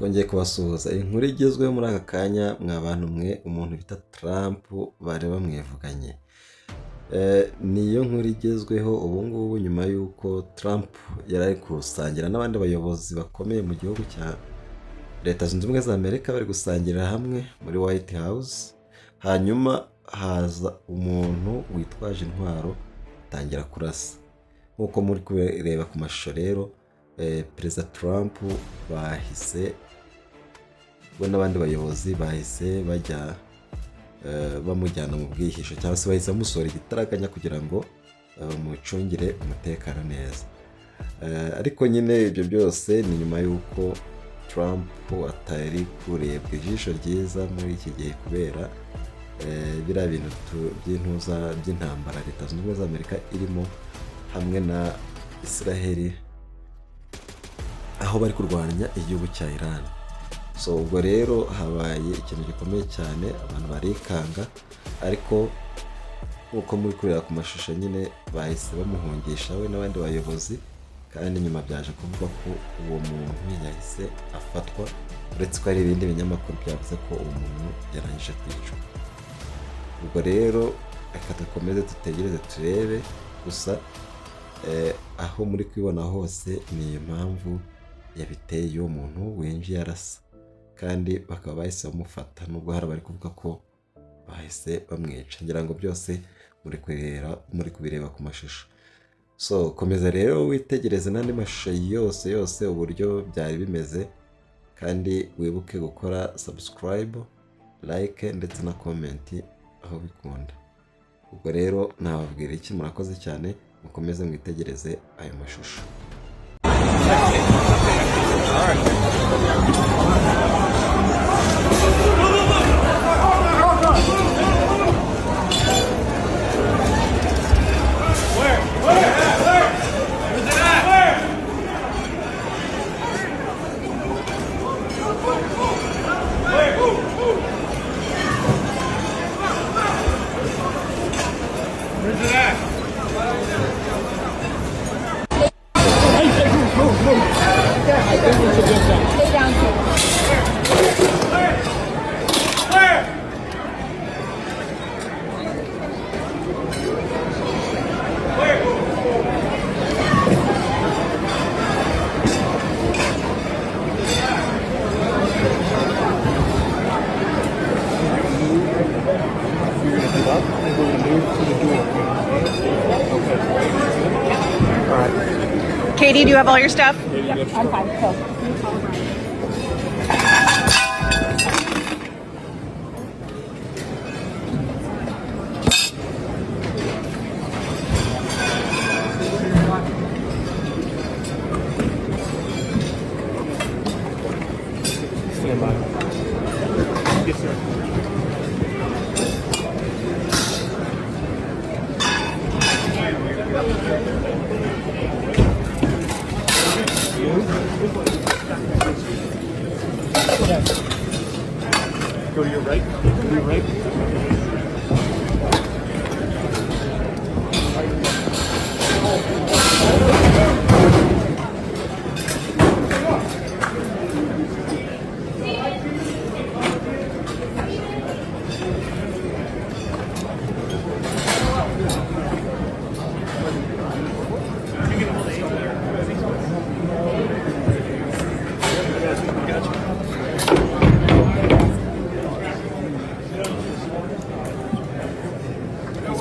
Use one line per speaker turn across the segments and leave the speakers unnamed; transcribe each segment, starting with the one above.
twongeye kubasuhuza inkuru igezweho muri aka kanya mwa bantu mwe umuntu bita Trump bari bamwivuganye. Niyo nkuru igezweho ubu ngubu nyuma y'uko Trump yarari gusangira n'abandi bayobozi bakomeye mu gihugu cya Leta Zunze Ubumwe za Amerika, bari gusangirira hamwe muri White House. Hanyuma haza umuntu witwaje intwaro atangira kurasa. Nk'uko muri kureba ku mashusho rero, Perezida Trump bahise we n'abandi bayobozi bahise bajya bamujyana mu bwihisho, cyangwa se bahise bamusohora igitaraganya kugira ngo bamucungire umutekano neza. Ariko nyine ibyo byose ni nyuma y'uko Trump atari kurebwa ijisho ryiza muri iki gihe kubera biriya bintu by'intuza by'intambara Leta Zunze Ubumwe za Amerika irimo hamwe na Israel, aho bari kurwanya igihugu cya Iran. So ubwo rero habaye ikintu gikomeye cyane, abantu barikanga, ariko nk'uko muri kureba ku mashusho nyine bahise bamuhungisha we n'abandi bayobozi, kandi nyuma byaje kuvuga ko uwo muntu yahise afatwa, uretse ko hari ibindi binyamakuru byavuze ko uwo muntu yarangije kwicwa. Ubwo rero reka dukomeze dutegereze turebe, gusa aho muri kwibona hose ni impamvu yabiteye uwo muntu winjiye arasa, kandi bakaba bahise bamufata, nubwo hari abari kuvuga ko bahise bamwica. Ngira ngo byose muri kubireba ku mashusho. So komeza rero witegereze n'andi mashusho yose uburyo byari bimeze, kandi wibuke gukora subscribe, like ndetse na comment aho bikunda. Ubwo rero nababwira iki, murakoze cyane, mukomeze mwitegereze ayo mashusho.
Katie, do you have all your stuff? Yep, I'm fine. Cool.
Stand by. Yes, sir. Go to your right. Go to your right.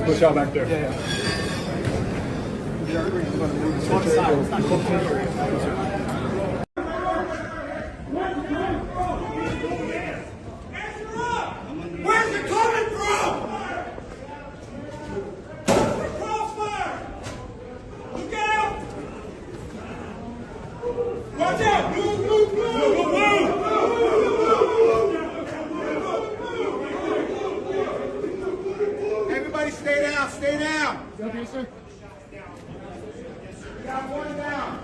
Push out back there. Yeah.
Where's it coming from? Crossfire! Look out! Watch out! Move! Everybody stay down, stay down.
Okay, sir.
We got one down.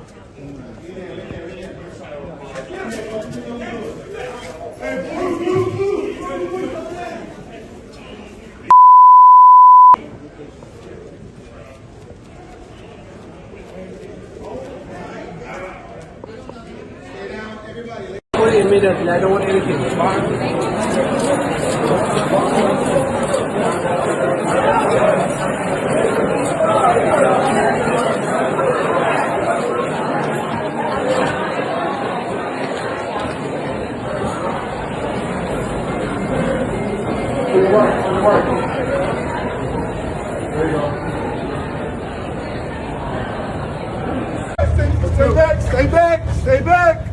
Stay down, everybody.
me nothing. I don't want anything.
Stay back, stay back, stay back.